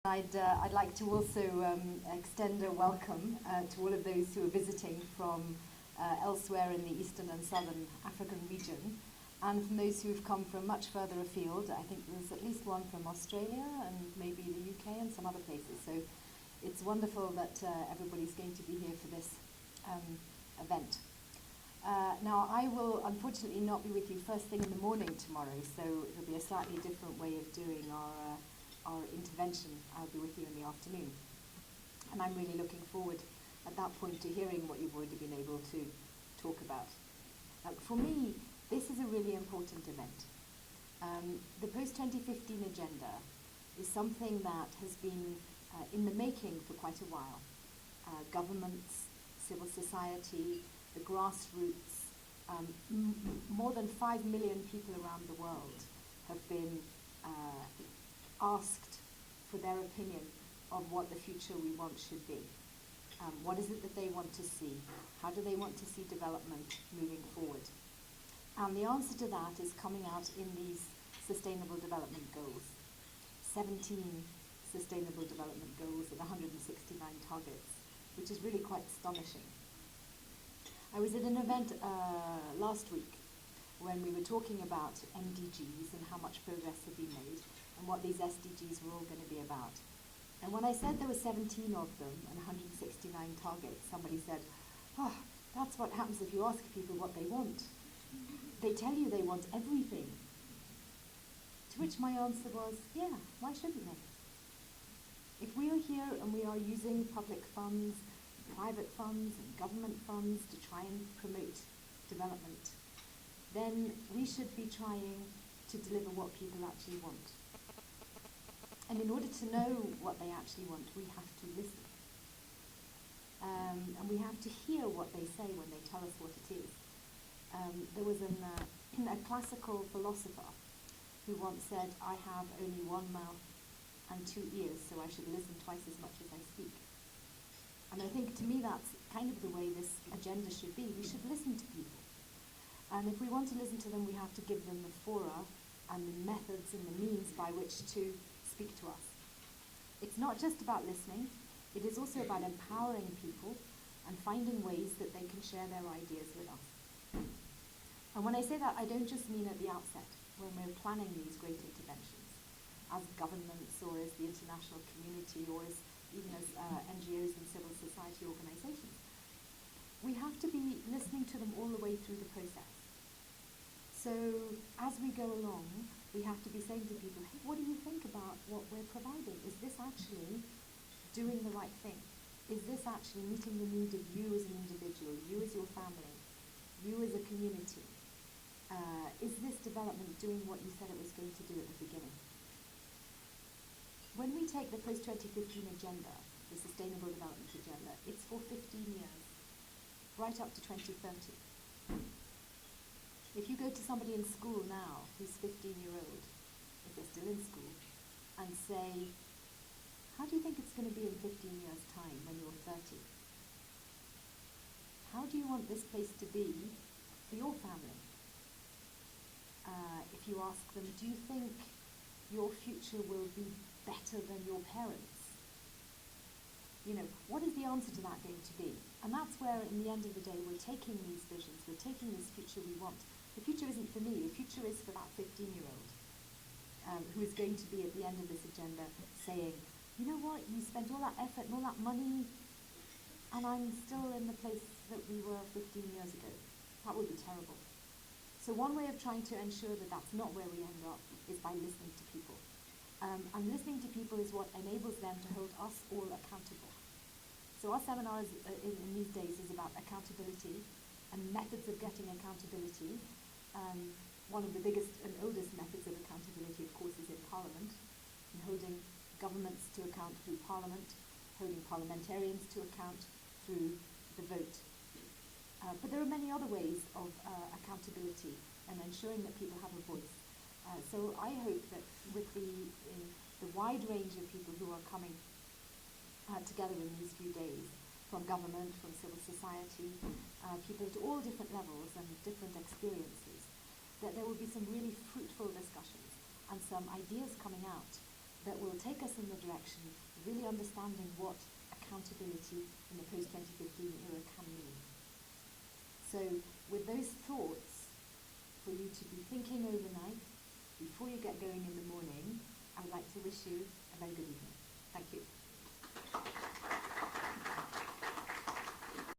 I'd like to also extend a welcome to all of those who are visiting from elsewhere in the eastern and southern African region, and from those who've come from much further afield. I think there's at least one from Australia and maybe the UK and some other places. So it's wonderful that everybody's going to be here for this event. Now, I will unfortunately not be with you first thing in the morning tomorrow, so it'll be a slightly different way of doing our intervention. I'll be with you in the afternoon. And I'm really looking forward at that point to hearing what you've already been able to talk about. For me, this is a really important event. The post-2015 agenda is something that has been in the making for quite a while. Governments, civil society, the grassroots, more than 5 million people around the world have been asked for their opinion of what the future we want should be. What is it that they want to see? How do they want to see development moving forward? And the answer to that is coming out in these Sustainable Development Goals. 17 Sustainable Development Goals and 169 targets, which is really quite astonishing. I was at an event last week when we were talking about MDGs and how much progress had been made and what these SDGs were all going to be about. And when I said there were 17 of them and 169 targets, somebody said, "Oh, that's what happens if you ask people what they want. They tell you they want everything." To which my answer was, yeah, why shouldn't they? If we are here and we are using public funds, private funds and government funds to try and promote development, then we should be trying to deliver what people actually want. And in order to know what they actually want, we have to listen. And we have to hear what they say when they tell us what it is. There was a classical philosopher who once said, "I have only one mouth and 2 ears, so I should listen twice as much as I speak." And I think to me that's kind of the way this agenda should be. We should listen to people. And if we want to listen to them, we have to give them the fora and the methods and the means by which to speak to us. It's not just about listening, it is also about empowering people and finding ways that they can share their ideas with us. And when I say that, I don't just mean at the outset, when we're planning these great interventions, as governments or as the international community or as even as NGOs and civil society organizations. We have to be listening to them all the way through the process. So as we go along, we have to be saying to people, hey, what do you think about what we're providing? Is this actually doing the right thing? Is this actually meeting the need of you as an individual, you as your family, you as a community? Is this development doing what you said it was going to do at the beginning? When we take the post-2015 agenda, the Sustainable Development Agenda, it's for 15 years, right up to 2030. If you go to somebody in school now who's 15-year-old, if they're still in school, and say, how do you think it's going to be in 15 years' time when you're 30? How do you want this place to be for your family? If you ask them, do you think your future will be better than your parents? You know, what is the answer to that going to be? And that's where, in the end of the day, we're taking these visions, we're taking this future we want. The future isn't for me, the future is for that 15-year-old who is going to be at the end of this agenda saying, you know what, you spent all that effort and all that money, and I'm still in the place that we were 15 years ago. That would be terrible. So one way of trying to ensure that that's not where we end up is by listening to people. And listening to people is what enables them to hold us all accountable. So our seminars in these days is about accountability and methods of getting accountability. One of the biggest and oldest methods of accountability, of course, is in Parliament, and holding governments to account through Parliament, holding parliamentarians to account through the vote. But there are many other ways of accountability and ensuring that people have a voice. So I hope that with the wide range of people who are coming together in these few days, from government, from civil society, people at all different levels and different experiences, that there will be some really fruitful discussions and some ideas coming out that will take us in the direction of really understanding what accountability in the post-2015 era can mean. So with those thoughts for you to be thinking overnight before you get going in the morning, I would like to wish you a very good evening. Thank you.